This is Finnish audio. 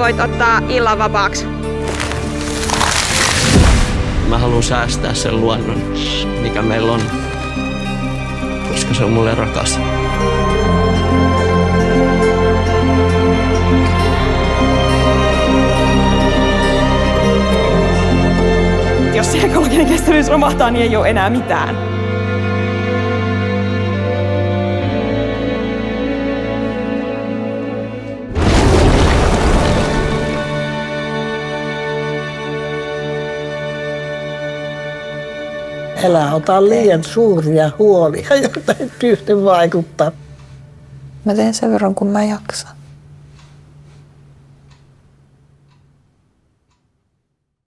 voit ottaa illan vapaaksi. Mä haluan säästää sen luonnon, mikä meillä on, koska se on mulle rakas. Jos se ekologinen kestävyys romahtaa, niin ei ole enää mitään. Älä ota liian suuria huolia, joita ei pysty vaikuttaa. Mä teen sen verran, kun mä jaksan.